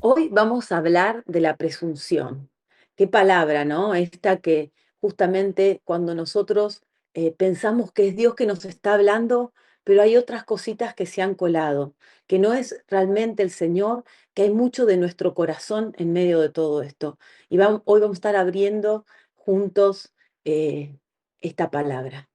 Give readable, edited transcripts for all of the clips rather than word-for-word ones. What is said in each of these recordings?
Hoy vamos a hablar de la presunción. Qué palabra, ¿no? Esta que justamente cuando nosotros pensamos que es Dios que nos está hablando, pero hay otras cositas que se han colado, que no es realmente el Señor, que hay mucho de nuestro corazón en medio de todo esto. Y hoy vamos a estar abriendo juntos eh, esta palabra.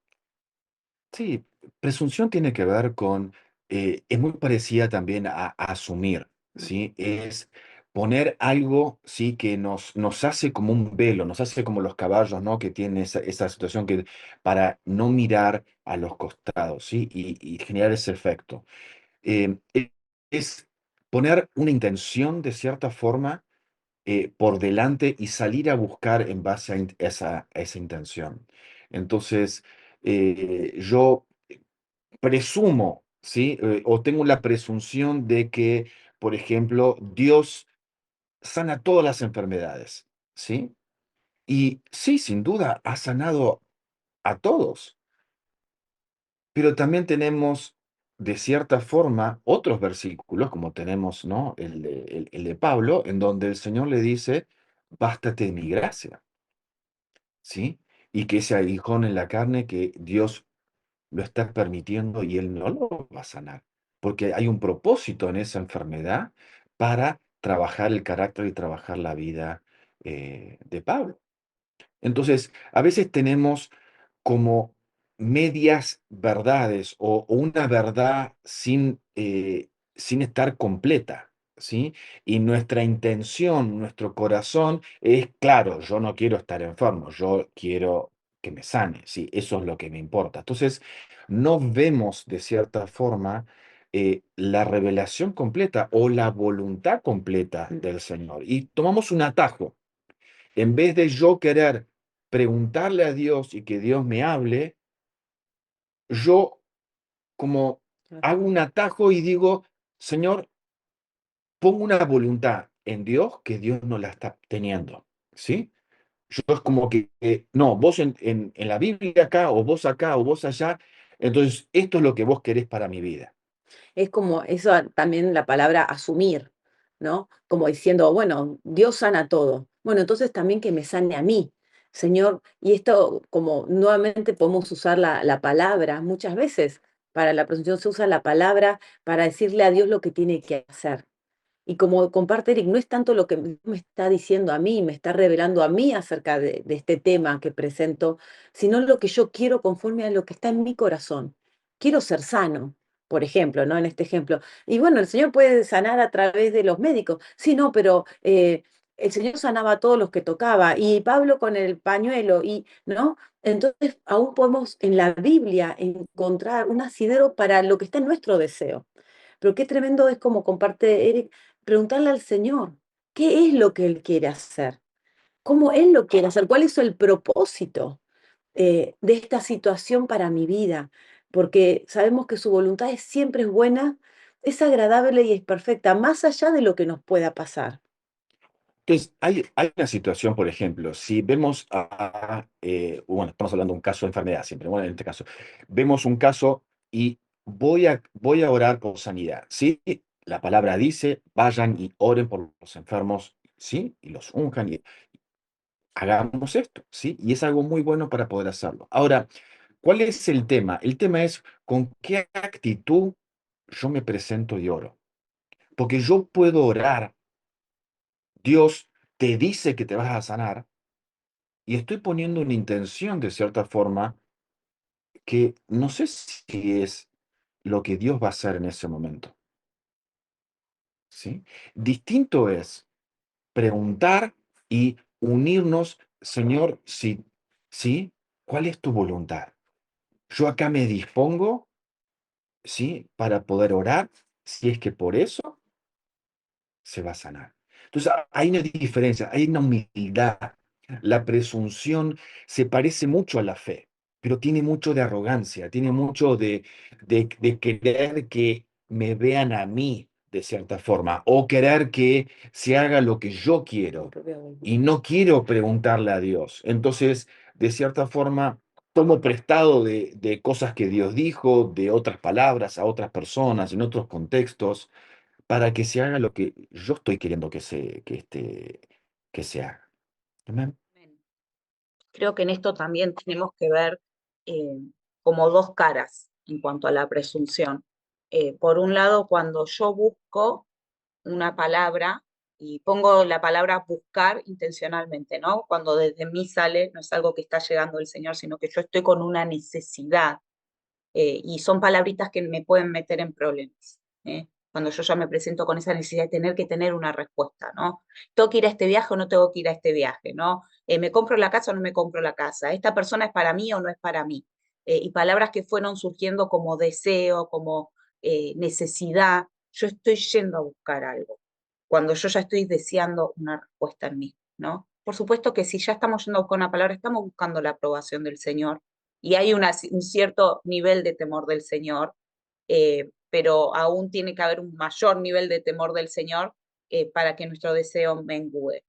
Sí, presunción tiene que ver con, es muy parecida también a asumir, ¿sí? Es poner algo, ¿sí? Que nos hace como un velo, nos hace como los caballos, ¿no? Que tienen esa situación que para no mirar a los costados, ¿sí? Y generar ese efecto. Es poner una intención de cierta forma por delante y salir a buscar en base a esa intención. Entonces, yo presumo, ¿sí? O tengo la presunción de que, por ejemplo, Dios sana todas las enfermedades, ¿sí? Y sí, sin duda, ha sanado a todos, pero también tenemos, de cierta forma, otros versículos, como tenemos, ¿no? El de Pablo, en donde el Señor le dice, bástate de mi gracia, ¿sí? Y que ese aguijón en la carne que Dios lo está permitiendo y él no lo va a sanar, porque hay un propósito en esa enfermedad para trabajar el carácter y trabajar la vida de Pablo. Entonces, a veces tenemos como medias verdades o una verdad sin estar completa, ¿sí? Y nuestra intención, nuestro corazón es, claro, yo no quiero estar enfermo, yo quiero que me sane, ¿sí? Eso es lo que me importa. Entonces, no vemos de cierta forma la revelación completa o la voluntad completa Mm. del Señor y tomamos un atajo. En vez de yo querer preguntarle a Dios y que Dios me hable, yo como hago un atajo y digo, Señor, pongo una voluntad en Dios que Dios no la está teniendo, ¿sí? Yo es como que, no, vos en la Biblia acá o vos allá, entonces esto es lo que vos querés para mi vida. Es como eso también la palabra asumir, ¿no? Como diciendo, bueno, Dios sana todo. Bueno, entonces también que me sane a mí, Señor. Y esto, como nuevamente podemos usar la palabra muchas veces. Para la presunción se usa la palabra para decirle a Dios lo que tiene que hacer. Y como comparte Eric, no es tanto lo que me está diciendo a mí, me está revelando a mí acerca de este tema que presento, sino lo que yo quiero conforme a lo que está en mi corazón. Quiero ser sano, por ejemplo, ¿no? En este ejemplo. Y bueno, el Señor puede sanar a través de los médicos. Sí, no, pero el Señor sanaba a todos los que tocaba. Y Pablo con el pañuelo, y, ¿no? Entonces, aún podemos en la Biblia encontrar un asidero para lo que está en nuestro deseo. Pero qué tremendo es como comparte Eric, preguntarle al Señor, ¿qué es lo que Él quiere hacer? ¿Cómo Él lo quiere hacer? ¿Cuál es el propósito de esta situación para mi vida? Porque sabemos que su voluntad siempre es buena, es agradable y es perfecta, más allá de lo que nos pueda pasar. Entonces, hay una situación, por ejemplo, si vemos bueno, estamos hablando de un caso de enfermedad siempre, bueno, en este caso, vemos un caso y voy a orar por sanidad, ¿sí? La palabra dice, vayan y oren por los enfermos, ¿sí? Y los unjan y hagamos esto, ¿sí? Y es algo muy bueno para poder hacerlo. Ahora, ¿cuál es el tema? El tema es con qué actitud yo me presento y oro. Porque yo puedo orar, Dios te dice que te vas a sanar, y estoy poniendo una intención de cierta forma que no sé si es lo que Dios va a hacer en ese momento, ¿sí? Distinto es preguntar y unirnos, Señor, sí, sí, ¿cuál es tu voluntad? Yo acá me dispongo, ¿sí? Para poder orar, si es que por eso se va a sanar. Entonces, hay una diferencia, hay una humildad. La presunción se parece mucho a la fe, pero tiene mucho de arrogancia, tiene mucho de querer que me vean a mí de cierta forma, o querer que se haga lo que yo Mi quiero, propia voluntad. y no quiero preguntarle a Dios. Entonces, de cierta forma, tomo prestado de cosas que Dios dijo, de otras palabras a otras personas, en otros contextos, para que se haga lo que yo estoy queriendo que se haga. Amén. Creo que en esto también tenemos que ver eh, como dos caras en cuanto a la presunción. Por un lado, cuando yo busco una palabra y pongo la palabra buscar intencionalmente, ¿no? Cuando desde mí sale, no es algo que está llegando del Señor, sino que yo estoy con una necesidad y son palabritas que me pueden meter en problemas. Cuando yo ya me presento con esa necesidad de tener que tener una respuesta, ¿no? ¿Tengo que ir a este viaje o no tengo que ir a este viaje, ¿no? ¿Me compro la casa o no me compro la casa? ¿Esta persona es para mí o no es para mí? Y palabras que fueron surgiendo como deseo, como necesidad. Yo estoy yendo a buscar algo, cuando yo ya estoy deseando una respuesta en mí, ¿no? Por supuesto que si ya estamos yendo a buscar una palabra, estamos buscando la aprobación del Señor y hay un cierto nivel de temor del Señor, pero aún tiene que haber un mayor nivel de temor del Señor para que nuestro deseo mengue.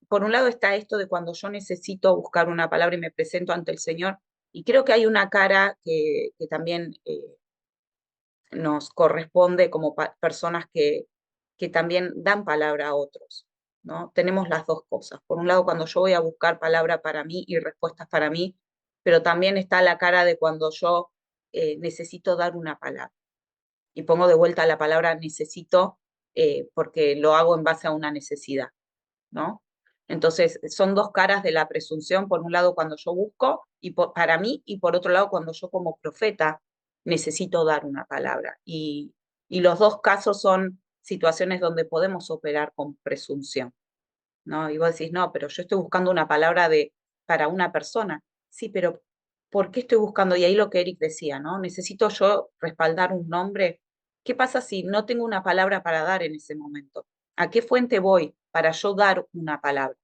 Por un lado está esto de cuando yo necesito buscar una palabra y me presento ante el Señor, y creo que hay una cara que también nos corresponde como personas que también dan palabra a otros, ¿no? Tenemos las dos cosas. Por un lado, cuando yo voy a buscar palabra para mí y respuestas para mí, pero también está la cara de cuando yo necesito dar una palabra. Y pongo de vuelta la palabra necesito porque lo hago en base a una necesidad, ¿no? Entonces, son dos caras de la presunción, por un lado cuando yo busco y para mí, y por otro lado cuando yo como profeta necesito dar una palabra. Y los dos casos son situaciones donde podemos operar con presunción, ¿no? Y vos decís, no, pero yo estoy buscando una palabra para una persona. Sí, pero ¿por qué estoy buscando? Y ahí lo que Eric decía, ¿no? Necesito yo respaldar un nombre. ¿Qué pasa si no tengo una palabra para dar en ese momento? ¿A qué fuente voy para yo dar una palabra?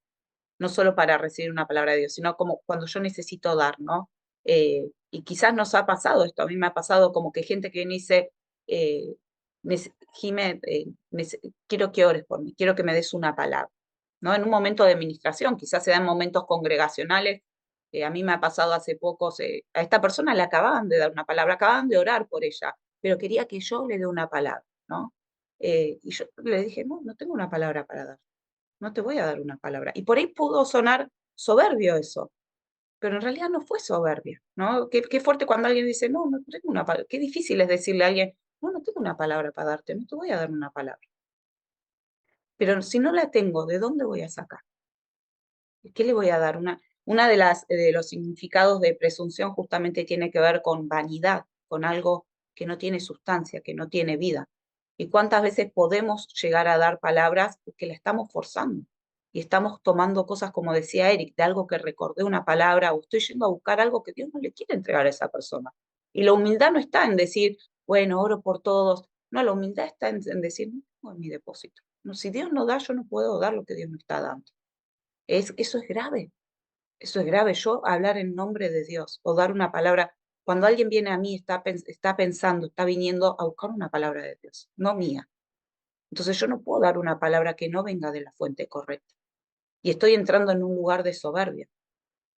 No solo para recibir una palabra de Dios, sino como cuando yo necesito dar, ¿no? Y quizás nos ha pasado esto, a mí me ha pasado como que gente que me dice, eh, Jimé, quiero que ores por mí, quiero que me des una palabra, ¿no? En un momento de administración, quizás se dan momentos congregacionales. A mí me ha pasado hace poco, a esta persona le acababan de dar una palabra, acababan de orar por ella, pero quería que yo le dé una palabra, ¿no? Y yo le dije, no, no tengo una palabra para dar, no te voy a dar una palabra. Y por ahí pudo sonar soberbio eso, pero en realidad no fue soberbia, ¿no? Qué fuerte cuando alguien dice, no, no tengo una palabra. Qué difícil es decirle a alguien, no, no tengo una palabra para darte, no te voy a dar una palabra. Pero si no la tengo, ¿de dónde voy a sacar? ¿Qué le voy a dar? Una de los significados de presunción justamente tiene que ver con vanidad, con algo que no tiene sustancia, que no tiene vida. ¿Y cuántas veces podemos llegar a dar palabras porque la estamos forzando? Y estamos tomando cosas, como decía Eric, de algo que recordé una palabra, o estoy yendo a buscar algo que Dios no le quiere entregar a esa persona. Y la humildad no está en decir, bueno, oro por todos. No, la humildad está en decir, no tengo en mi depósito. No, si Dios no da, yo no puedo dar lo que Dios me está dando. Eso es grave. Eso es grave. Yo hablar en nombre de Dios o dar una palabra, cuando alguien viene a mí, está pensando, está viniendo a buscar una palabra de Dios, no mía. Entonces yo no puedo dar una palabra que no venga de la fuente correcta. Y estoy entrando en un lugar de soberbia.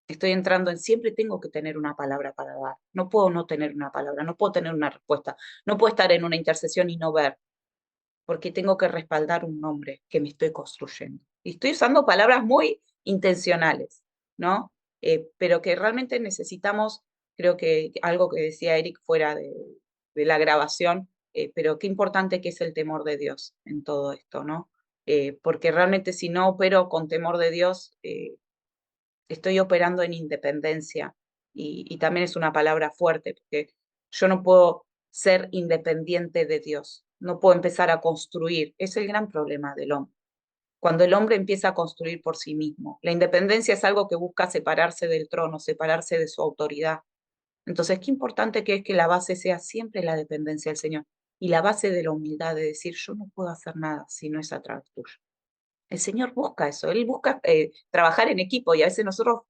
Estoy entrando en siempre tengo que tener una palabra para dar. No puedo no tener una palabra, no puedo tener una respuesta. No puedo estar en una intercesión y no ver, porque tengo que respaldar un nombre que me estoy construyendo. Y estoy usando palabras muy intencionales, ¿no? Pero que realmente necesitamos, creo que algo que decía Eric fuera de la grabación, pero qué importante que es el temor de Dios en todo esto, ¿no? Porque realmente si no opero con temor de Dios, estoy operando en independencia y también es una palabra fuerte, porque yo no puedo ser independiente de Dios, no puedo empezar a construir, es el gran problema del hombre. Cuando el hombre empieza a construir por sí mismo, la independencia es algo que busca separarse del trono, separarse de su autoridad. Entonces, qué importante que es que la base sea siempre la dependencia del Señor y la base de la humildad de decir, yo no puedo hacer nada si no es a través tuyo. El Señor busca eso, Él busca trabajar en equipo y a veces nosotros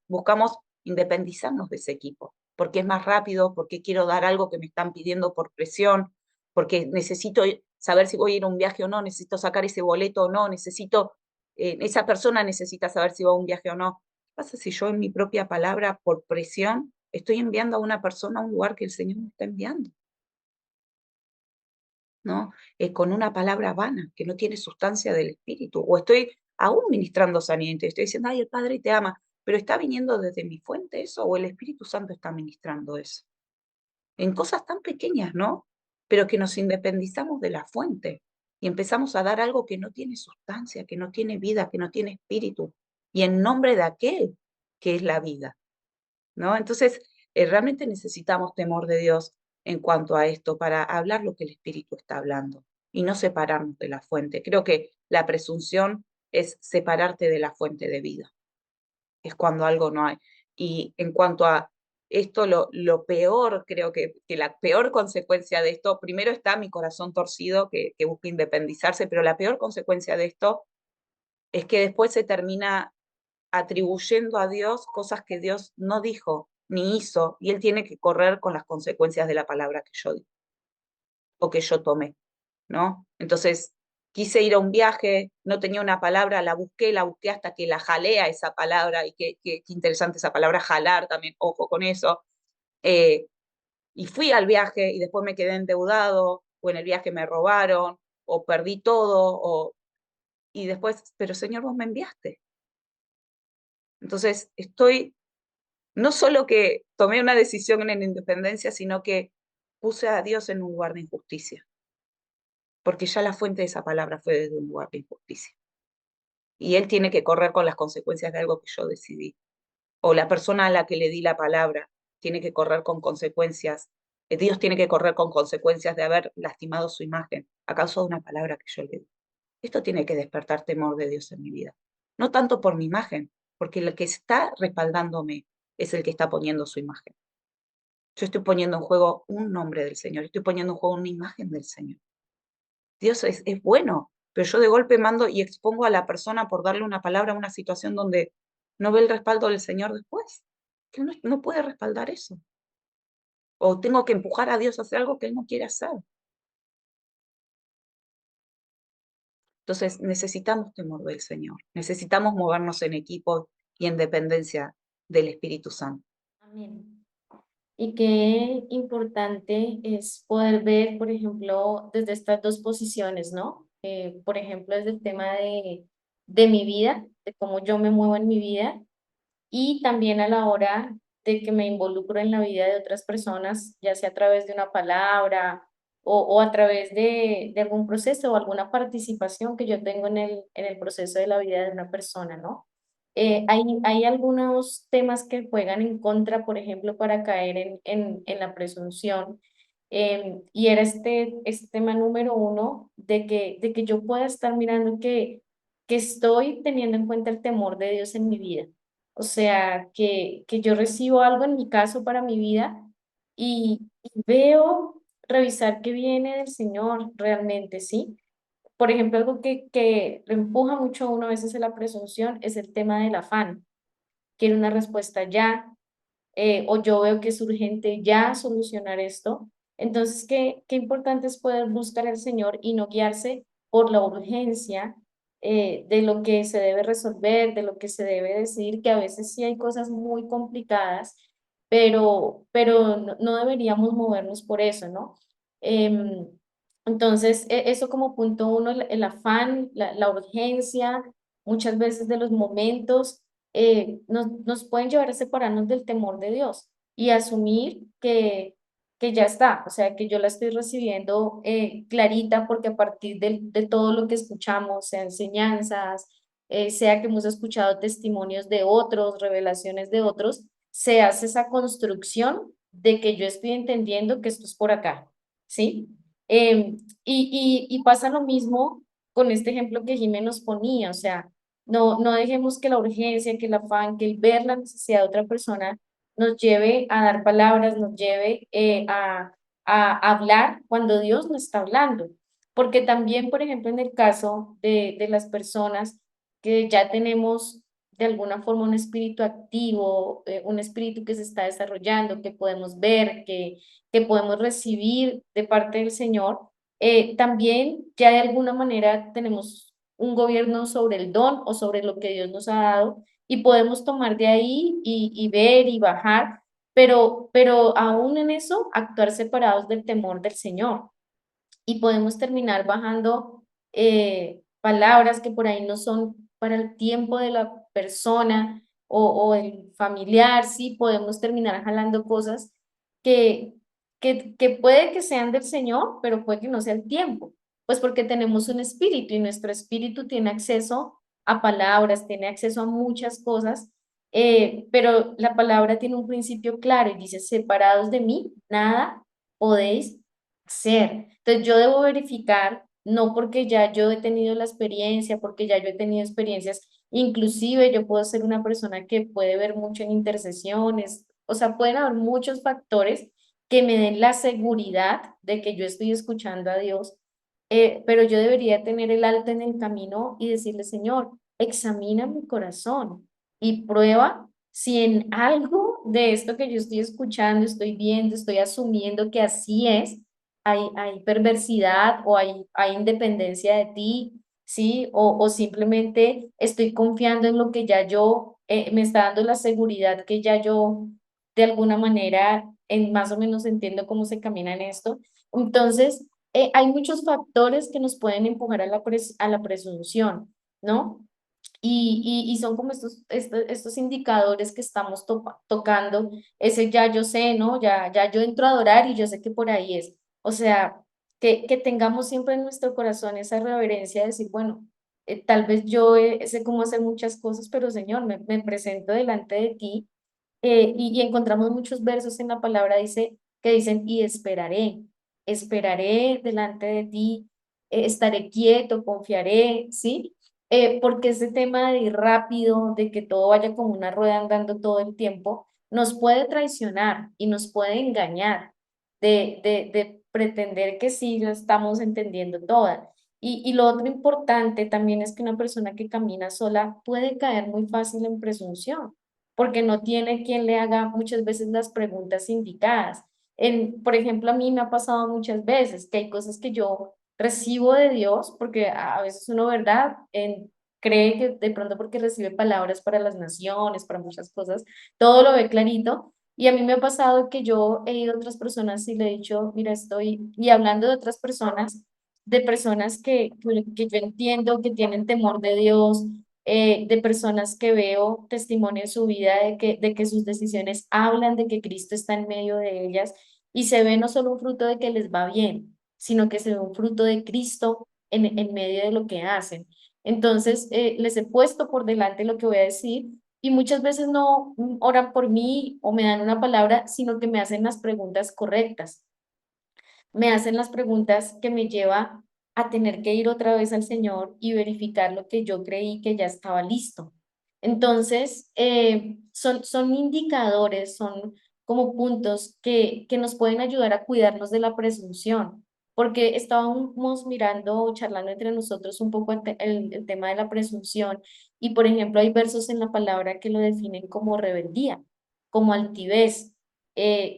buscamos independizarnos de ese equipo, porque es más rápido, porque quiero dar algo que me están pidiendo por presión, porque necesito saber si voy a ir a un viaje o no, necesito sacar ese boleto o no, esa persona necesita saber si va a un viaje o no. ¿Qué pasa si yo en mi propia palabra, por presión, estoy enviando a una persona a un lugar que el Señor me está enviando? ¿no? Con una palabra vana, que no tiene sustancia del espíritu. O estoy aún ministrando sanidad, estoy diciendo, ay, el Padre te ama, pero ¿está viniendo desde mi fuente eso o el Espíritu Santo está ministrando eso? En cosas tan pequeñas, ¿no? Pero que nos independizamos de la fuente y empezamos a dar algo que no tiene sustancia, que no tiene vida, que no tiene espíritu, y en nombre de aquel que es la vida, ¿no? Entonces, realmente necesitamos temor de Dios en cuanto a esto para hablar lo que el Espíritu está hablando y no separarnos de la fuente. Creo que la presunción es separarte de la fuente de vida, es cuando algo no hay. Y en cuanto a esto, lo peor, creo que la peor consecuencia de esto, primero está mi corazón torcido que busca independizarse, pero la peor consecuencia de esto es que después se termina atribuyendo a Dios cosas que Dios no dijo ni hizo, y él tiene que correr con las consecuencias de la palabra que yo di o que yo tomé, ¿no? Entonces, quise ir a un viaje, no tenía una palabra, la busqué hasta que la jalé a esa palabra, y qué interesante esa palabra jalar también, ojo con eso. Eh, y fui al viaje y después me quedé endeudado, o en el viaje me robaron, o perdí todo, y después, pero Señor, vos me enviaste. Entonces, no solo que tomé una decisión en independencia, sino que puse a Dios en un lugar de injusticia, porque ya la fuente de esa palabra fue desde un lugar de injusticia. Y Él tiene que correr con las consecuencias de algo que yo decidí. O la persona a la que le di la palabra tiene que correr con consecuencias. Dios tiene que correr con consecuencias de haber lastimado su imagen a causa de una palabra que yo le di. Esto tiene que despertar temor de Dios en mi vida. No tanto por mi imagen, porque el que está respaldándome es el que está poniendo su imagen. Yo estoy poniendo en juego un nombre del Señor, estoy poniendo en juego una imagen del Señor. Dios es bueno, pero yo de golpe mando y expongo a la persona por darle una palabra a una situación donde no ve el respaldo del Señor después. Que Él no puede respaldar eso. O tengo que empujar a Dios a hacer algo que Él no quiere hacer. Entonces necesitamos temor del Señor, necesitamos movernos en equipo y en dependencia del Espíritu Santo. Amén. Y qué importante es poder ver, por ejemplo, desde estas dos posiciones, ¿no? Por ejemplo, desde el tema de mi vida, de cómo yo me muevo en mi vida, y también a la hora de que me involucro en la vida de otras personas, ya sea a través de una palabra o a través de algún proceso o alguna participación que yo tengo en el proceso de la vida de una persona, ¿no? Hay algunos temas que juegan en contra, por ejemplo, para caer en la presunción. Y era este tema número uno de que yo pueda estar mirando que estoy teniendo en cuenta el temor de Dios en mi vida. O sea, que yo recibo algo en mi caso para mi vida y veo, revisar qué viene del Señor realmente, ¿sí? Por ejemplo, algo que lo empuja mucho a uno a veces en la presunción es el tema del afán. Quiero una respuesta ya, o yo veo que es urgente ya solucionar esto. Entonces, qué importante es poder buscar al Señor y no guiarse por la urgencia de lo que se debe resolver, de lo que se debe decir, que a veces sí hay cosas muy complicadas, pero no deberíamos movernos por eso, ¿no? Em, entonces, eso como punto uno, el afán, la urgencia, muchas veces de los momentos nos pueden llevar a separarnos del temor de Dios y asumir que ya está, o sea, que yo la estoy recibiendo clarita porque a partir de todo lo que escuchamos, sea enseñanzas, sea que hemos escuchado testimonios de otros, revelaciones de otros, se hace esa construcción de que yo estoy entendiendo que esto es por acá, ¿sí? Y pasa lo mismo con este ejemplo que Jimé nos ponía, o sea, no dejemos que la urgencia, que el afán, que el ver la necesidad de otra persona nos lleve a dar palabras, nos lleve a hablar cuando Dios no está hablando. Porque también, por ejemplo, en el caso de las personas que ya tenemos de alguna forma un espíritu activo, un espíritu que se está desarrollando, que podemos ver, que podemos recibir de parte del Señor, también ya de alguna manera tenemos un gobierno sobre el don o sobre lo que Dios nos ha dado y podemos tomar de ahí y ver y bajar, pero aún en eso actuar separados del temor del Señor. y podemos terminar bajando palabras que por ahí no son para el tiempo de la persona o el familiar, sí, podemos terminar jalando cosas que, que puede que sean del Señor, pero puede que no sea el tiempo, pues porque tenemos un espíritu y nuestro espíritu tiene acceso a palabras, tiene acceso a muchas cosas, pero la palabra tiene un principio claro y dice, separados de mí, nada podéis hacer. Entonces yo debo verificar, no porque ya yo he tenido la experiencia, porque ya yo he tenido experiencias, inclusive yo puedo ser una persona que puede ver mucho en intercesiones, o sea, pueden haber muchos factores que me den la seguridad de que yo estoy escuchando a Dios, pero yo debería tener el alto en el camino y decirle, Señor, examina mi corazón y prueba si en algo de esto que yo estoy escuchando, estoy viendo, estoy asumiendo que así es, hay perversidad o hay independencia de ti, ¿sí? O simplemente estoy confiando en lo que ya yo, me está dando la seguridad que ya yo de alguna manera más o menos entiendo cómo se camina en esto. Entonces, hay muchos factores que nos pueden empujar a a la presunción, ¿no? Y son como estos indicadores que estamos tocando, ese ya yo sé, ¿no? Ya yo entro a adorar y yo sé que por ahí es. O sea, que tengamos siempre en nuestro corazón esa reverencia de decir, bueno, tal vez yo sé cómo hacer muchas cosas, pero Señor, me presento delante de ti, y encontramos muchos versos en la palabra que dicen, y esperaré delante de ti, estaré quieto, confiaré, ¿sí? Porque ese tema de ir rápido, de que todo vaya como una rueda andando todo el tiempo, nos puede traicionar y nos puede engañar de pretender que sí lo estamos entendiendo toda. Y lo otro importante también es que una persona que camina sola puede caer muy fácil en presunción porque no tiene quien le haga muchas veces las preguntas indicadas. Por ejemplo, a mí me ha pasado muchas veces que hay cosas que yo recibo de Dios, porque a veces uno, ¿verdad? Cree que de pronto porque recibe palabras para las naciones, para muchas cosas, todo lo ve clarito. Y a mí me ha pasado que yo he ido a otras personas y le he dicho, mira, y hablando de otras personas, de personas que yo entiendo que tienen temor de Dios, de personas que veo testimonio en su vida de que sus decisiones hablan de que Cristo está en medio de ellas y se ve no solo un fruto de que les va bien, sino que se ve un fruto de Cristo en medio de lo que hacen. Entonces, les he puesto por delante lo que voy a decir y muchas veces no oran por mí o me dan una palabra, sino que me hacen las preguntas correctas, me hacen las preguntas que me lleva a tener que ir otra vez al Señor y verificar lo que yo creí que ya estaba listo. Entonces, son indicadores, son como puntos que nos pueden ayudar a cuidarnos de la presunción, porque estábamos mirando, charlando entre nosotros un poco el tema de la presunción y, por ejemplo, hay versos en la palabra que lo definen como rebeldía, como altivez,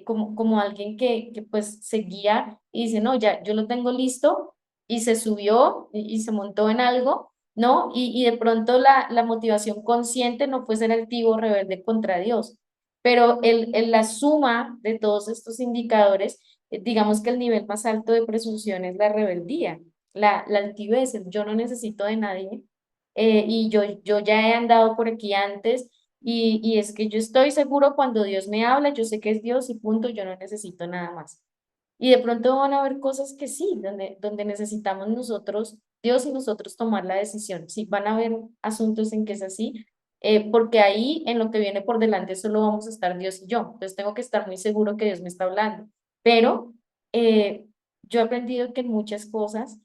como alguien que pues seguía y dice, no, ya, yo lo tengo listo y se subió y se montó en algo, ¿no? Y de pronto la motivación consciente no fue ser altivo o rebelde contra Dios, pero la suma de todos estos indicadores, digamos que el nivel más alto de presunción es la rebeldía, la altivez, el yo no necesito de nadie, y yo ya he andado por aquí antes y es que yo estoy seguro cuando Dios me habla, yo sé que es Dios y punto, yo no necesito nada más. Y de pronto van a haber cosas que sí, donde necesitamos nosotros, Dios y nosotros tomar la decisión. Sí, van a haber asuntos en que es así, porque ahí en lo que viene por delante solo vamos a estar Dios y yo. Entonces tengo que estar muy seguro que Dios me está hablando. Pero eh, yo he aprendido que en muchas cosas,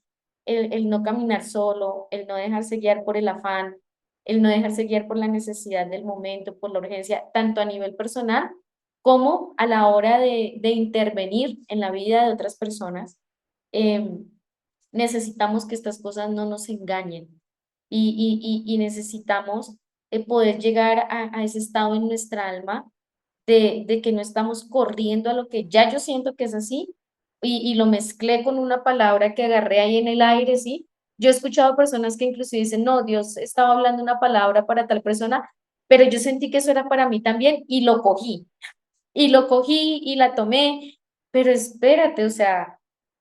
el no caminar solo, el no dejarse guiar por el afán, el no dejarse guiar por la necesidad del momento, por la urgencia, tanto a nivel personal como a la hora de intervenir en la vida de otras personas, eh, necesitamos que estas cosas no nos engañen y necesitamos poder llegar a ese estado en nuestra alma de que no estamos corriendo a lo que ya yo siento que es así y lo mezclé con una palabra que agarré ahí en el aire, ¿sí? Yo he escuchado personas que inclusive dicen, no, Dios estaba hablando una palabra para tal persona, pero yo sentí que eso era para mí también y lo cogí y la tomé, pero espérate, o sea,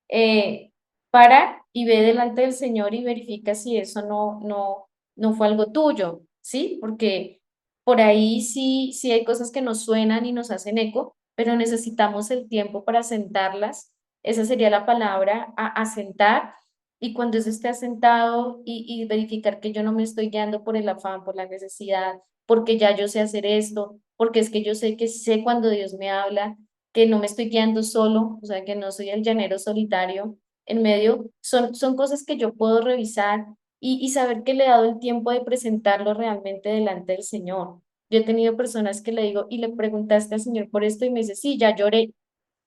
eh, para y ve delante del Señor y verifica si eso no fue algo tuyo, ¿sí? Porque por ahí sí hay cosas que nos suenan y nos hacen eco, pero necesitamos el tiempo para sentarlas. Esa sería la palabra, a sentar. Y cuando eso esté asentado y verificar que yo no me estoy guiando por el afán, por la necesidad, porque ya yo sé hacer esto, porque es que yo sé que sé cuando Dios me habla, que no me estoy guiando solo, o sea, que no soy el llanero solitario en medio, son cosas que yo puedo revisar y saber que le he dado el tiempo de presentarlo realmente delante del Señor. Yo he tenido personas que le digo, y le preguntaste al Señor por esto, y me dice, sí, ya lloré.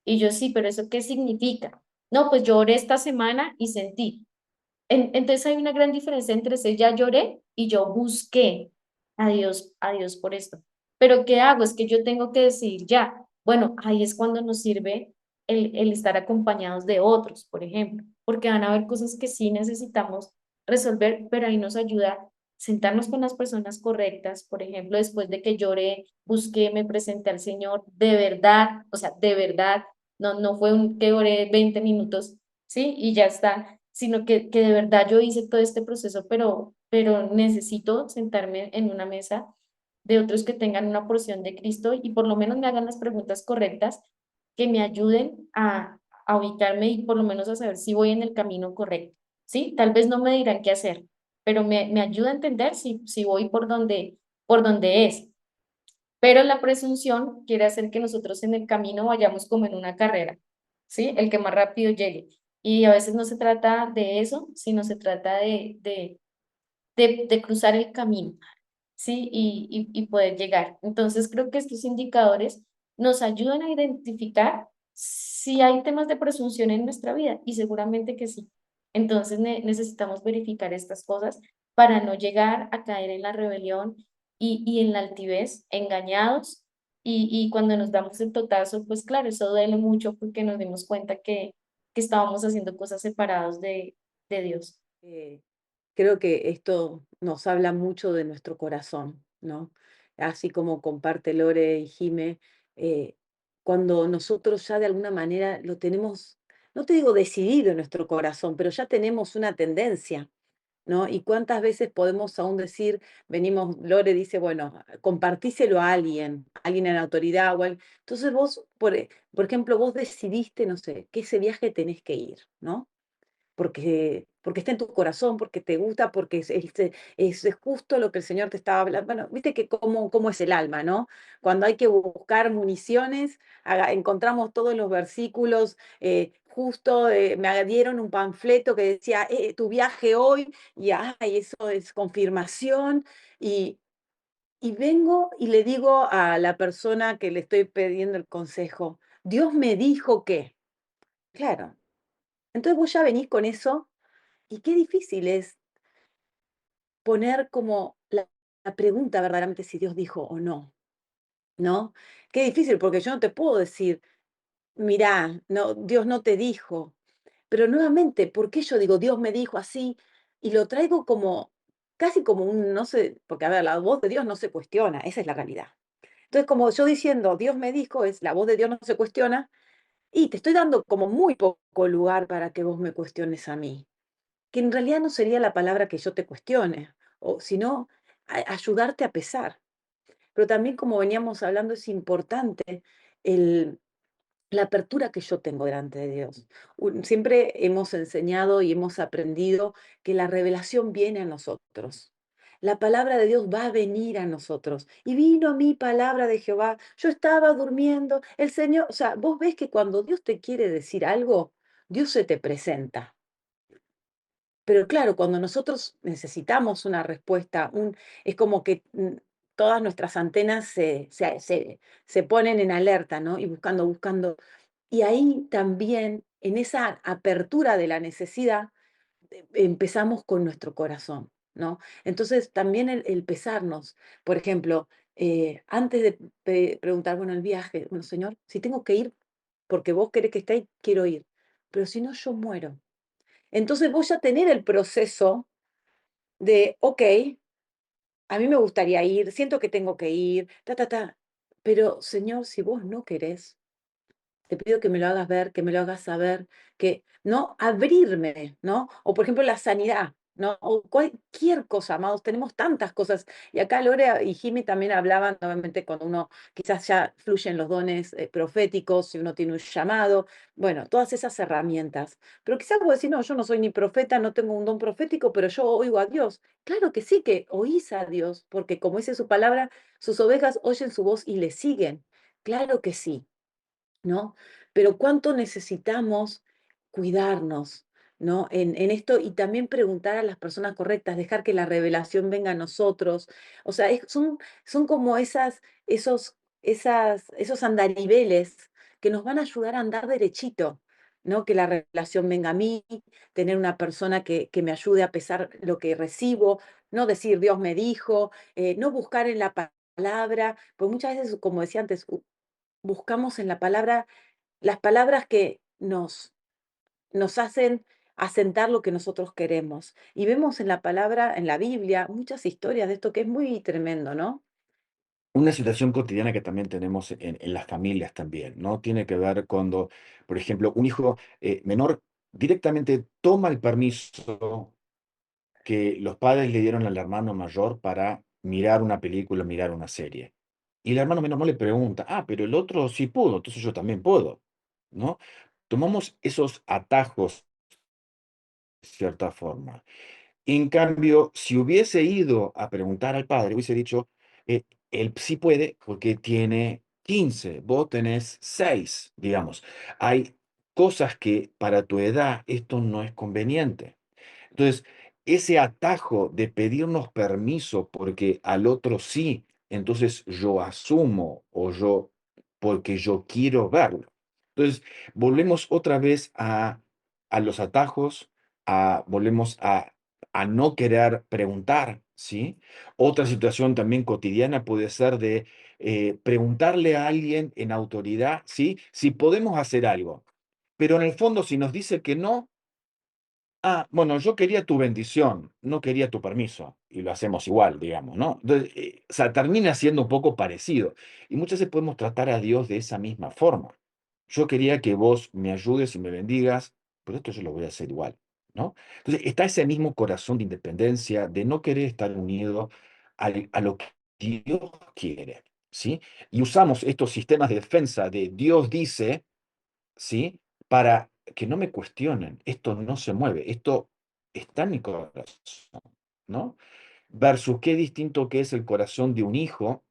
Y yo, sí, pero ¿eso qué significa? No, pues yo oré esta semana y sentí. Entonces hay una gran diferencia entre ese ya lloré y yo busqué a Dios por esto. Pero ¿qué hago? Es que yo tengo que decir ya. Bueno, ahí es cuando nos sirve el estar acompañados de otros, por ejemplo, porque van a haber cosas que sí necesitamos resolver, pero ahí nos ayuda sentarnos con las personas correctas, por ejemplo, después de que lloré, busqué, me presenté al Señor, de verdad, o sea, de verdad, no fue un que oré 20 minutos, ¿sí? Y ya está, sino que de verdad yo hice todo este proceso, pero necesito sentarme en una mesa de otros que tengan una porción de Cristo y por lo menos me hagan las preguntas correctas que me ayuden a ubicarme y por lo menos a saber si voy en el camino correcto, ¿sí? Tal vez no me dirán qué hacer, pero me ayuda a entender si voy por donde es. Pero la presunción quiere hacer que nosotros en el camino vayamos como en una carrera, ¿sí? El que más rápido llegue. Y a veces no se trata de eso, sino se trata de cruzar el camino, ¿sí? Y poder llegar. Entonces creo que estos indicadores nos ayudan a identificar si hay temas de presunción en nuestra vida y seguramente que sí. Entonces necesitamos verificar estas cosas para no llegar a caer en la rebelión y en la altivez, engañados. Y cuando nos damos el totazo, pues claro, eso duele mucho porque nos dimos cuenta que estábamos haciendo cosas separados de Dios. Eh, Creo que esto nos habla mucho de nuestro corazón, ¿no? Así como comparte Lore y Jime, eh, cuando nosotros ya de alguna manera lo tenemos, no te digo decidido en nuestro corazón, pero ya tenemos una tendencia, ¿no? Y cuántas veces podemos aún decir, venimos, Lore dice, bueno, compartíselo a alguien en autoridad, entonces vos, por ejemplo, vos decidiste, no sé, que ese viaje tenés que ir, ¿no? Porque está en tu corazón, porque te gusta, porque es justo lo que el Señor te estaba hablando. Bueno, viste que cómo es el alma, ¿no? Cuando hay que buscar municiones, encontramos todos los versículos, justo me dieron un panfleto que decía, tu viaje hoy, y ay, eso es confirmación, y, y vengo y le digo a la persona que le estoy pidiendo el consejo, Dios me dijo que, claro, entonces vos ya venís con eso. Y qué difícil es poner como la pregunta verdaderamente si Dios dijo o no, ¿no? Qué difícil, porque yo no te puedo decir, mirá, no, Dios no te dijo. Pero nuevamente, ¿por qué yo digo, Dios me dijo así? Y lo traigo como, casi como un, no sé, porque a ver, la voz de Dios no se cuestiona, esa es la realidad. Entonces, como yo diciendo, Dios me dijo, es la voz de Dios no se cuestiona, y te estoy dando como muy poco lugar para que vos me cuestiones a mí. Que en realidad no sería la palabra que yo te cuestione, o sino ayudarte a pesar. Pero también, como veníamos hablando, es importante el, la apertura que yo tengo delante de Dios. Siempre hemos enseñado y hemos aprendido que la revelación viene a nosotros. La palabra de Dios va a venir a nosotros. Y vino mi palabra de Jehová. Yo estaba durmiendo. El Señor, o sea, vos ves que cuando Dios te quiere decir algo, Dios se te presenta. Pero claro, cuando nosotros necesitamos una respuesta, es como que todas nuestras antenas se ponen en alerta, ¿no? Y buscando. Y ahí también, en esa apertura de la necesidad, empezamos con nuestro corazón, ¿no? Entonces, también el pesarnos, por ejemplo, antes de preguntar, bueno, el viaje, bueno, Señor, si tengo que ir porque vos querés que esté ahí, quiero ir, pero si no, yo muero. Entonces voy a tener el proceso de, ok, a mí me gustaría ir, siento que tengo que ir, pero Señor, si vos no querés, te pido que me lo hagas ver, que me lo hagas saber, que, ¿no? Abrirme, ¿no? O por ejemplo la sanidad, ¿no? O cualquier cosa, amados, tenemos tantas cosas. Y acá Lore y Jimmy también hablaban, obviamente, cuando uno quizás ya fluyen los dones proféticos, si uno tiene un llamado, bueno, todas esas herramientas. Pero quizás vos decís, no, yo no soy ni profeta, no tengo un don profético, pero yo oigo a Dios. Claro que sí, que oís a Dios, porque como dice su palabra, sus ovejas oyen su voz y le siguen. Claro que sí, ¿no? Pero cuánto necesitamos cuidarnos, ¿no? En esto y también preguntar a las personas correctas, dejar que la revelación venga a nosotros. O sea, son como esos andariveles que nos van a ayudar a andar derechito, ¿no? Que la revelación venga a mí, tener una persona que me ayude a pesar lo que recibo, no decir Dios me dijo, no buscar en la palabra, pues muchas veces, como decía antes, buscamos en la palabra las palabras que nos hacen asentar lo que nosotros queremos. Y vemos en la palabra, en la Biblia, muchas historias de esto que es muy tremendo, ¿no? Una situación cotidiana que también tenemos en las familias también, ¿no? Tiene que ver cuando, por ejemplo, un hijo menor directamente toma el permiso que los padres le dieron al hermano mayor para mirar una película, mirar una serie. Y el hermano menor no le pregunta, ah, pero el otro sí pudo, entonces yo también puedo, ¿no? Tomamos esos atajos de cierta forma. En cambio, si hubiese ido a preguntar al padre, hubiese dicho, él sí puede porque tiene 15, vos tenés 6, digamos. Hay cosas que para tu edad esto no es conveniente. Entonces, ese atajo de pedirnos permiso porque al otro sí, entonces yo asumo o yo, porque yo quiero verlo. Entonces, volvemos otra vez a los atajos, volvemos a no querer preguntar, ¿sí? Otra situación también cotidiana puede ser de preguntarle a alguien en autoridad, ¿sí? Si podemos hacer algo. Pero en el fondo, si nos dice que no, ah, bueno, yo quería tu bendición, no quería tu permiso, y lo hacemos igual, digamos, ¿no? Entonces, o sea, termina siendo un poco parecido. Y muchas veces podemos tratar a Dios de esa misma forma. Yo quería que vos me ayudes y me bendigas, pero esto yo lo voy a hacer igual, ¿no? Entonces, está ese mismo corazón de independencia, de no querer estar unido a lo que Dios quiere, ¿sí? Y usamos estos sistemas de defensa de Dios dice, ¿sí? Para que no me cuestionen, esto no se mueve, esto está en mi corazón, ¿no? Versus qué distinto que es el corazón de un hijo,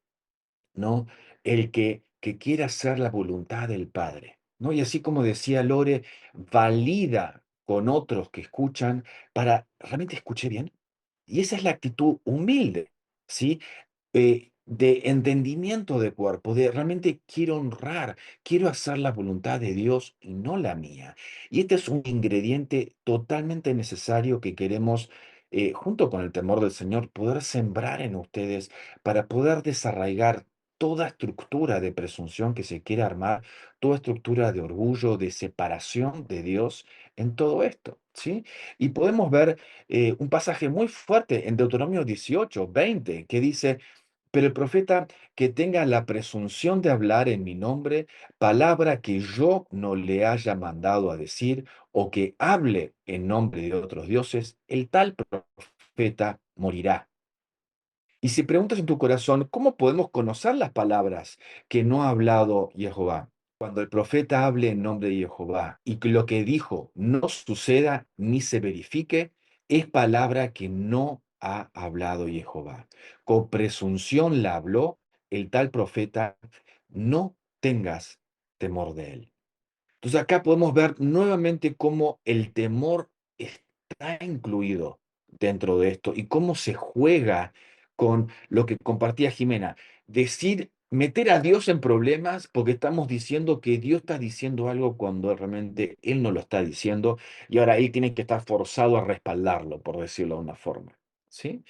¿no? El que quiere hacer la voluntad del Padre, ¿no? Y así como decía Lore, valida con otros que escuchan para, ¿realmente escuché bien? Y esa es la actitud humilde, ¿sí? De entendimiento de cuerpo, de realmente quiero honrar, quiero hacer la voluntad de Dios y no la mía. Y este es un ingrediente totalmente necesario que queremos, junto con el temor del Señor, poder sembrar en ustedes para poder desarraigar toda estructura de presunción que se quiera armar, toda estructura de orgullo, de separación de Dios en todo esto, ¿sí? Y podemos ver un pasaje muy fuerte en Deuteronomio 18:20 que dice, pero el profeta que tenga la presunción de hablar en mi nombre, palabra que yo no le haya mandado a decir, o que hable en nombre de otros dioses, el tal profeta morirá. Y si preguntas en tu corazón, ¿cómo podemos conocer las palabras que no ha hablado Jehová? Cuando el profeta hable en nombre de Jehová y que lo que dijo no suceda ni se verifique, es palabra que no ha hablado Jehová. Con presunción la habló el tal profeta, no tengas temor de él. Entonces acá podemos ver nuevamente cómo el temor está incluido dentro de esto y cómo se juega con lo que compartía Jimena. Decir, meter a Dios en problemas porque estamos diciendo que Dios está diciendo algo cuando realmente Él no lo está diciendo y ahora Él tiene que estar forzado a respaldarlo, por decirlo de una forma. ¿Sí?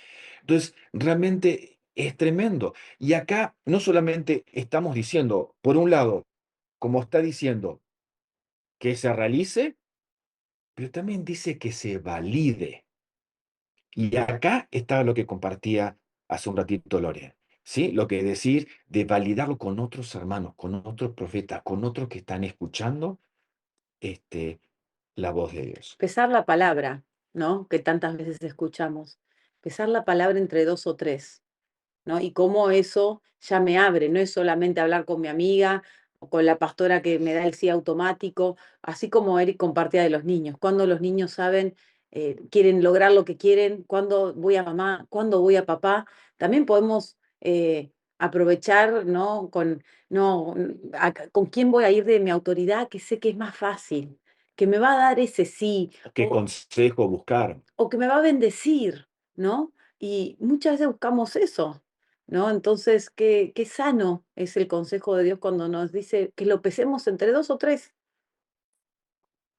Entonces, realmente es tremendo. Y acá no solamente estamos diciendo, por un lado, como está diciendo, que se realice, pero también dice que se valide. Y acá está lo que compartía hace un ratito Lore. ¿sí? Lo que decir, de validarlo con otros hermanos, con otros profetas, con otros que están escuchando este, la voz de Dios. Pesar la palabra, ¿no? Que tantas veces escuchamos. Pesar la palabra entre dos o tres, ¿no? Y cómo eso ya me abre, no es solamente hablar con mi amiga o con la pastora que me da el sí automático, así como Eric compartía de los niños, cuando los niños saben, quieren lograr lo que quieren, cuando voy a mamá, cuando voy a papá, también podemos aprovechar, ¿no? No, con quién voy a ir de mi autoridad, que sé que es más fácil, que me va a dar ese sí, ¿Qué consejo buscar? o que me va a bendecir, ¿no? Y muchas veces buscamos eso, ¿no? Entonces, qué sano es el consejo de Dios cuando nos dice que lo pesemos entre dos o tres.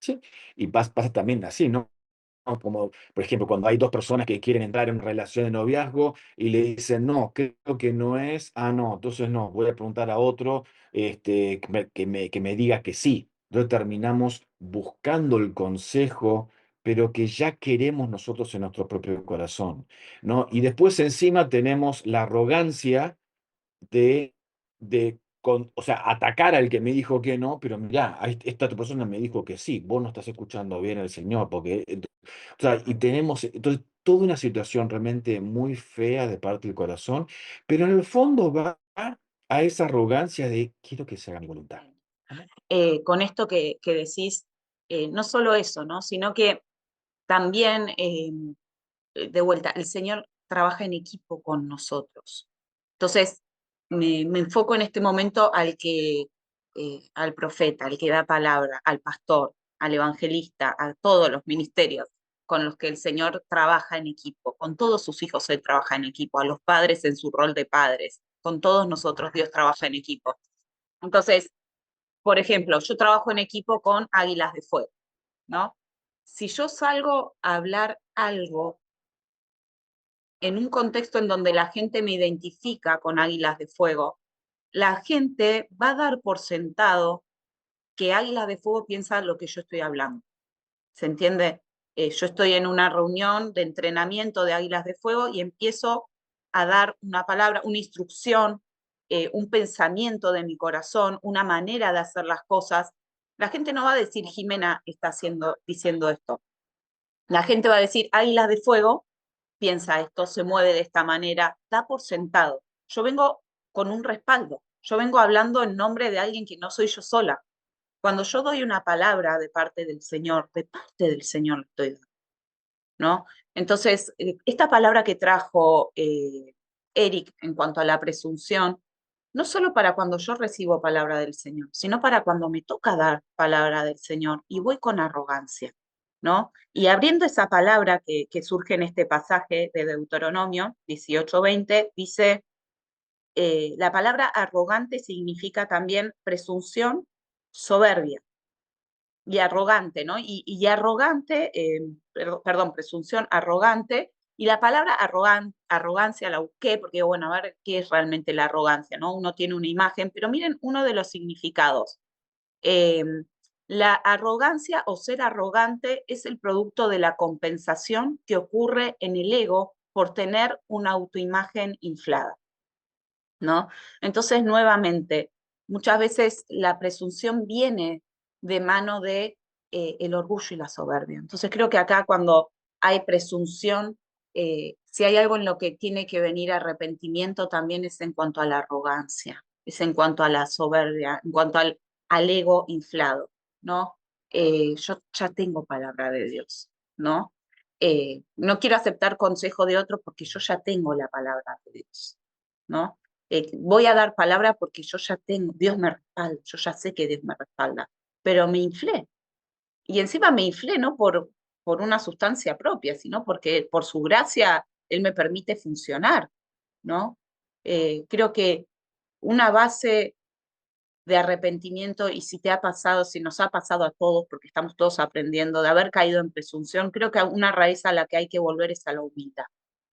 Sí, y pasa también así, ¿no? Como, por ejemplo, cuando hay dos personas que quieren entrar en una relación de noviazgo y le dicen, no, creo que no es, no, entonces no, voy a preguntar a otro que me diga que sí. Entonces terminamos buscando el consejo, pero que ya queremos nosotros en nuestro propio corazón, ¿no? Y después encima tenemos la arrogancia o sea, atacar al que me dijo que no, pero mira, esta otra persona me dijo que sí, vos no estás escuchando bien al Señor, porque, o sea, y tenemos, entonces, toda una situación realmente muy fea de parte del corazón, pero en el fondo va a esa arrogancia de quiero que se haga mi voluntad. Amén. Con esto que decís, no solo eso, ¿no? Sino que también, de vuelta, el Señor trabaja en equipo con nosotros. Entonces, me enfoco en este momento al profeta, al que da palabra, al pastor, al evangelista, a todos los ministerios con los que el Señor trabaja en equipo. Con todos sus hijos Él trabaja en equipo, a los padres en su rol de padres. Con todos nosotros Dios trabaja en equipo. Entonces, por ejemplo, yo trabajo en equipo con Águilas de Fuego, ¿no? Si yo salgo a hablar algo en un contexto en donde la gente me identifica con Águilas de Fuego, la gente va a dar por sentado que Águilas de Fuego piensa lo que yo estoy hablando. ¿Se entiende? Yo estoy en una reunión de entrenamiento de Águilas de Fuego y empiezo a dar una palabra, una instrucción, un pensamiento de mi corazón, una manera de hacer las cosas. La gente no va a decir, Jimena está diciendo esto. La gente va a decir, Águilas de Fuego piensa esto, se mueve de esta manera, da por sentado. Yo vengo con un respaldo, yo vengo hablando en nombre de alguien que no soy yo sola. Cuando yo doy una palabra de parte del Señor lo estoy dando, ¿no? Entonces, esta palabra que trajo Eric en cuanto a la presunción, no solo para cuando yo recibo palabra del Señor, sino para cuando me toca dar palabra del Señor y voy con arrogancia, ¿no? Y abriendo esa palabra que surge en este pasaje de Deuteronomio 18:20, dice, la palabra arrogante significa también presunción, soberbia y arrogante, ¿no? Y arrogante, perdón, presunción, arrogante, y la palabra arrogancia la busqué porque, bueno, a ver qué es realmente la arrogancia, ¿no? Uno tiene una imagen, pero miren uno de los significados. Eh, la arrogancia o ser arrogante es el producto de la compensación que ocurre en el ego por tener una autoimagen inflada, ¿no? Entonces, nuevamente, muchas veces la presunción viene de mano de el orgullo y la soberbia. Entonces, creo que acá cuando hay presunción, si hay algo en lo que tiene que venir arrepentimiento, también es en cuanto a la arrogancia, es en cuanto a la soberbia, en cuanto al ego inflado, ¿no? Yo ya tengo palabra de Dios, ¿no? No quiero aceptar consejo de otros porque yo ya tengo la palabra de Dios, ¿no? Voy a dar palabra porque yo ya tengo, Dios me respalda, yo ya sé que Dios me respalda, pero me inflé. Y encima me inflé no por una sustancia propia, sino porque por su gracia Él me permite funcionar, ¿no? Creo que una base de arrepentimiento, y si te ha pasado, si nos ha pasado a todos, porque estamos todos aprendiendo, de haber caído en presunción, creo que una raíz a la que hay que volver es a la humildad,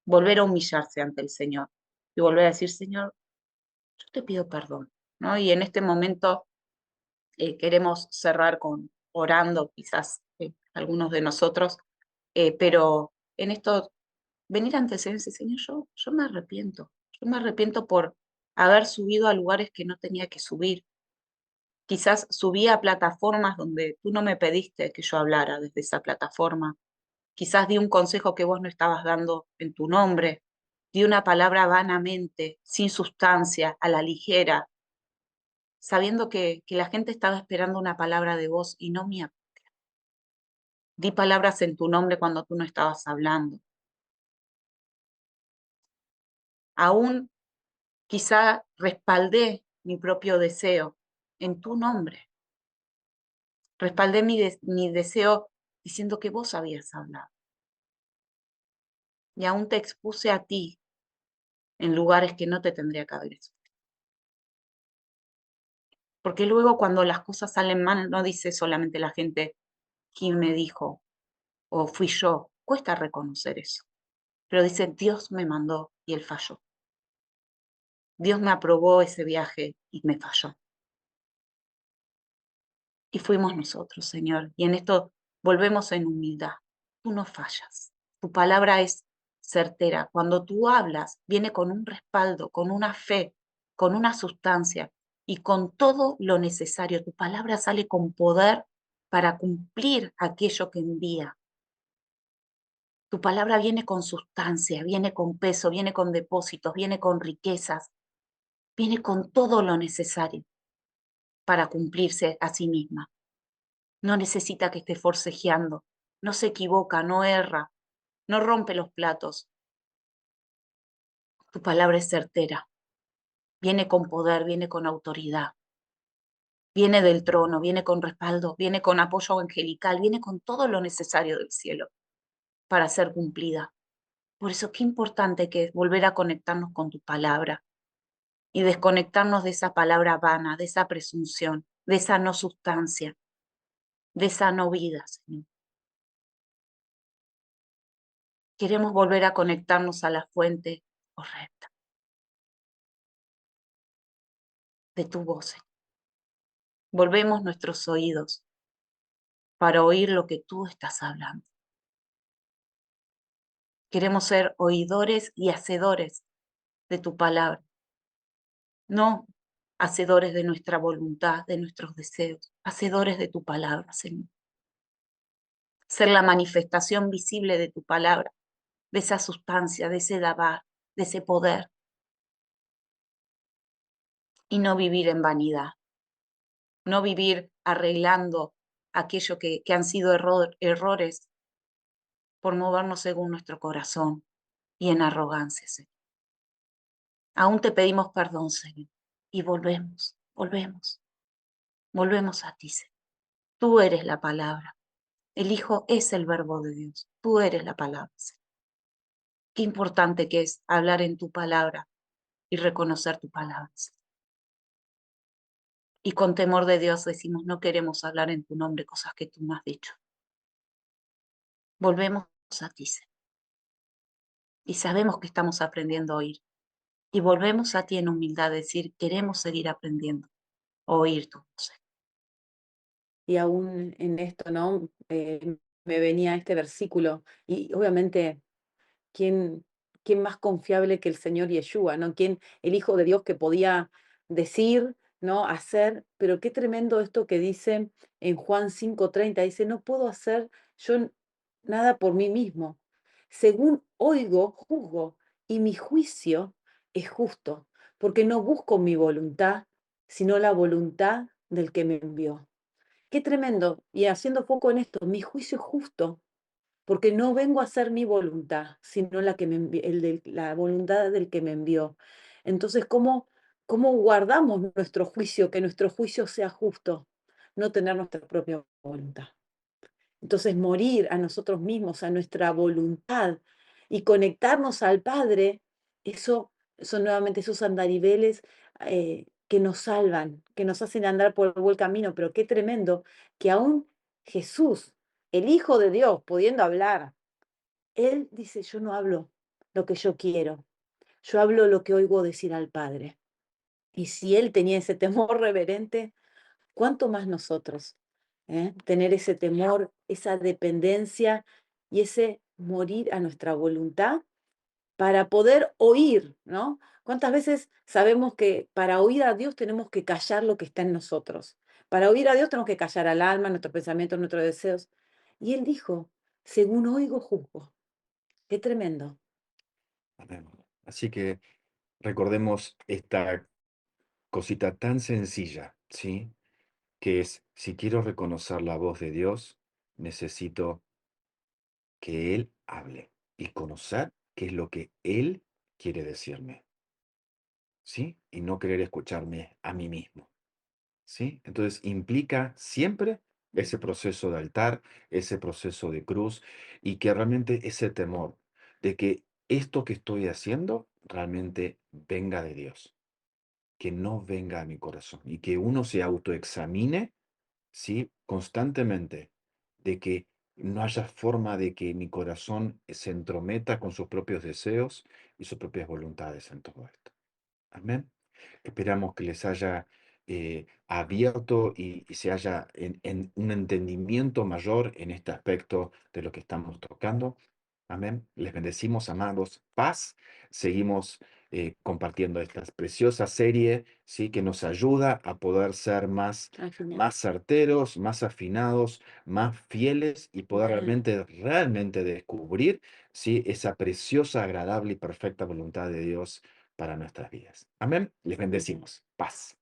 volver a humillarse ante el Señor y volver a decir, Señor, yo te pido perdón, ¿no? Y en este momento queremos cerrar con orando, quizás algunos de nosotros, pero en esto, venir ante el Señor y decir, Señor, yo me arrepiento, Yo me arrepiento por haber subido a lugares que no tenía que subir. Quizás subí a plataformas donde tú no me pediste que yo hablara desde esa plataforma. Quizás di un consejo que vos no estabas dando en tu nombre. Di una palabra vanamente, sin sustancia, a la ligera, sabiendo que la gente estaba esperando una palabra de vos y no mía. Di palabras en tu nombre cuando tú no estabas hablando. Aún quizá respaldé mi propio deseo en tu nombre. Respaldé mi deseo diciendo que vos habías hablado. Y aún te expuse a ti en lugares que no te tendría que haber expuesto. Porque luego cuando las cosas salen mal, no dice solamente la gente quién me dijo o fui yo. Cuesta reconocer eso. Pero dice, Dios me mandó y él falló. Dios me aprobó ese viaje y me falló. Y fuimos nosotros, Señor. Y en esto volvemos en humildad. Tú no fallas. Tu palabra es certera. Cuando tú hablas, viene con un respaldo, con una fe, con una sustancia y con todo lo necesario. Tu palabra sale con poder para cumplir aquello que envía. Tu palabra viene con sustancia, viene con peso, viene con depósitos, viene con riquezas, viene con todo lo necesario para cumplirse a sí misma. No necesita que esté forcejeando, no se equivoca, no erra, no rompe los platos. Tu palabra es certera, viene con poder, viene con autoridad, viene del trono, viene con respaldo, viene con apoyo angelical, viene con todo lo necesario del cielo para ser cumplida. Por eso qué importante que es volver a conectarnos con tu palabra y desconectarnos de esa palabra vana, de esa presunción, de esa no sustancia, de esa no vida, Señor. Queremos volver a conectarnos a la fuente correcta de tu voz, Señor. Volvemos nuestros oídos para oír lo que tú estás hablando. Queremos ser oidores y hacedores de tu palabra, no hacedores de nuestra voluntad, de nuestros deseos, hacedores de tu palabra, Señor. Ser la manifestación visible de tu palabra, de esa sustancia, de ese dabar, de ese poder, y no vivir en vanidad, no vivir arreglando aquello que han sido errores por movernos según nuestro corazón y en arrogancia, Señor. Aún te pedimos perdón, Señor, y volvemos a ti, Señor. Tú eres la palabra. El Hijo es el verbo de Dios. Tú eres la palabra, Señor. Qué importante que es hablar en tu palabra y reconocer tu palabra, Señor. Y con temor de Dios decimos, no queremos hablar en tu nombre cosas que tú no has dicho. Volvemos a ti, Señor. Y sabemos que estamos aprendiendo a oír. Y volvemos a ti en humildad a decir, queremos seguir aprendiendo a oír tu voz. Y aún en esto, ¿no? Me venía este versículo y obviamente, ¿quién, quién más confiable que el Señor Yeshua, ¿no? ¿Quién, el Hijo de Dios que podía decir, ¿no? Hacer, pero qué tremendo esto que dice en Juan 5:30, dice, no puedo hacer yo nada por mí mismo. Según oigo, juzgo, y mi juicio es justo, porque no busco mi voluntad, sino la voluntad del que me envió. Qué tremendo. Y haciendo foco en esto, mi juicio es justo, porque no vengo a hacer mi voluntad, sino la que la voluntad del que me envió. Entonces, ¿cómo guardamos nuestro juicio, que nuestro juicio sea justo? No tener nuestra propia voluntad. Entonces, morir a nosotros mismos, a nuestra voluntad y conectarnos al Padre, eso son nuevamente esos andariveles que nos salvan, que nos hacen andar por el buen camino. Pero qué tremendo que aún Jesús, el Hijo de Dios, pudiendo hablar, Él dice, yo no hablo lo que yo quiero, yo hablo lo que oigo decir al Padre. Y si Él tenía ese temor reverente, ¿cuánto más nosotros? Tener ese temor, esa dependencia y ese morir a nuestra voluntad para poder oír, ¿no? ¿Cuántas veces sabemos que para oír a Dios tenemos que callar lo que está en nosotros? Para oír a Dios tenemos que callar al alma, nuestros pensamientos, nuestros deseos. Y él dijo, según oigo, juzgo. Qué tremendo. Amén. Así que recordemos esta cosita tan sencilla, ¿sí? Que es, si quiero reconocer la voz de Dios, necesito que Él hable y conocer qué es lo que Él quiere decirme, ¿sí? Y no querer escucharme a mí mismo, ¿sí? Entonces implica siempre ese proceso de altar, ese proceso de cruz y que realmente ese temor de que esto que estoy haciendo realmente venga de Dios, que no venga a mi corazón y que uno se autoexamine, ¿sí? Constantemente, de que no haya forma de que mi corazón se entrometa con sus propios deseos y sus propias voluntades en todo esto. Amén. Esperamos que les haya abierto y se haya en un entendimiento mayor en este aspecto de lo que estamos tocando. Amén. Les bendecimos, amados. Paz. Seguimos compartiendo esta preciosa serie, ¿sí? Que nos ayuda a poder ser Al final. más certeros, más afinados, más fieles y poder Amén. realmente descubrir, ¿sí? Esa preciosa, agradable y perfecta voluntad de Dios para nuestras vidas. Amén. Les bendecimos. Paz.